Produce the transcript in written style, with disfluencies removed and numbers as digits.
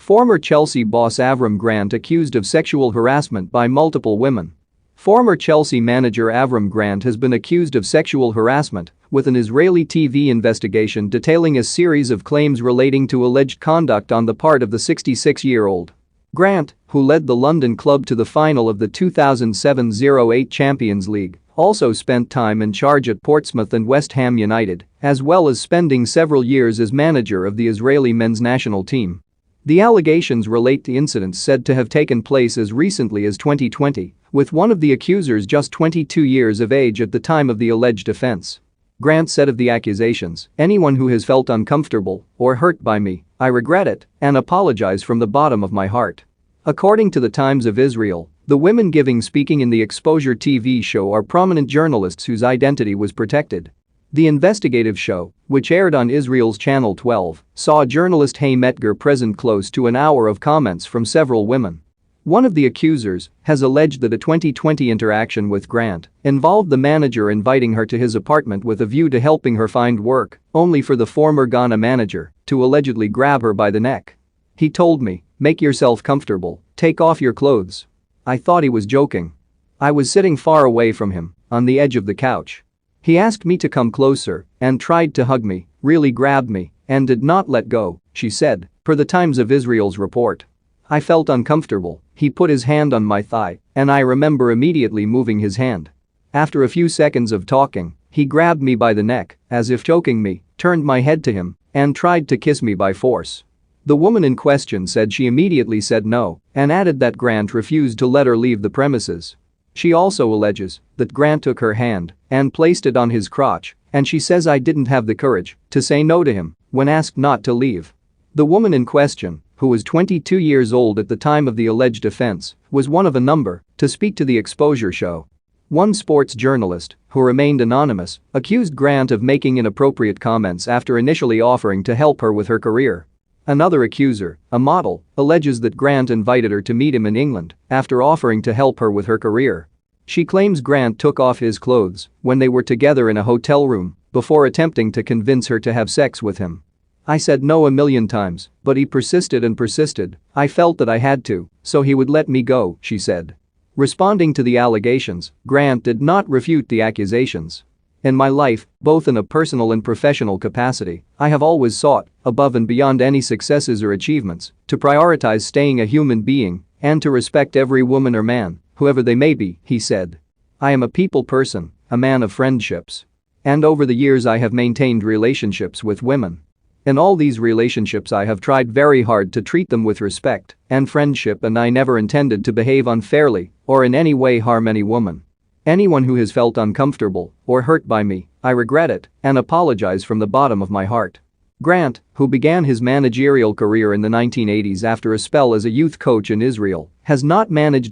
Former Chelsea boss Avram Grant accused of sexual harassment by multiple women. Former Chelsea manager Avram Grant has been accused of sexual harassment, with an Israeli TV investigation detailing a series of claims relating to alleged conduct on the part of the 66-year-old. Grant, who led the London club to the final of the 2007-08 Champions League, also spent time in charge at Portsmouth and West Ham United, as well as spending several years as manager of the Israeli men's national team. The allegations relate to incidents said to have taken place as recently as 2020, with one of the accusers just 22 years of age at the time of the alleged offense. Grant said of the accusations, "Anyone who has felt uncomfortable or hurt by me, I regret it and apologize from the bottom of my heart." According to the Times of Israel, the women speaking in the Exposure TV show are prominent journalists whose identity was protected. The investigative show, which aired on Israel's Channel 12, saw journalist Haim Etgar present close to an hour of comments from several women. One of the accusers has alleged that a 2020 interaction with Grant involved the manager inviting her to his apartment with a view to helping her find work, only for the former Ghana manager to allegedly grab her by the neck. "He told me, 'Make yourself comfortable, take off your clothes.' I thought he was joking. I was sitting far away from him, on the edge of the couch. He asked me to come closer and tried to hug me, really grabbed me, and did not let go," she said, per the Times of Israel's report. "I felt uncomfortable. He put his hand on my thigh, and I remember immediately moving his hand. After a few seconds of talking, he grabbed me by the neck, as if choking me, turned my head to him, and tried to kiss me by force." The woman in question said she immediately said no and added that Grant refused to let her leave the premises. She also alleges that Grant took her hand and placed it on his crotch, and she says, "I didn't have the courage to say no to him when asked not to leave." The woman in question, who was 22 years old at the time of the alleged offense, was one of a number to speak to the Exposure show. One sports journalist, who remained anonymous, accused Grant of making inappropriate comments after initially offering to help her with her career. Another accuser, a model, alleges that Grant invited her to meet him in England after offering to help her with her career. She claims Grant took off his clothes when they were together in a hotel room before attempting to convince her to have sex with him. "I said no a million times, but he persisted and persisted. I felt that I had to, so he would let me go," she said. Responding to the allegations, Grant did not refute the accusations. "In my life, both in a personal and professional capacity, I have always sought, above and beyond any successes or achievements, to prioritize staying a human being and to respect every woman or man, whoever they may be," he said. "I am a people person, a man of friendships. And over the years I have maintained relationships with women. In all these relationships I have tried very hard to treat them with respect and friendship, and I never intended to behave unfairly or in any way harm any woman. Anyone who has felt uncomfortable or hurt by me, I regret it and apologize from the bottom of my heart." Grant, who began his managerial career in the 1980s after a spell as a youth coach in Israel, has not managed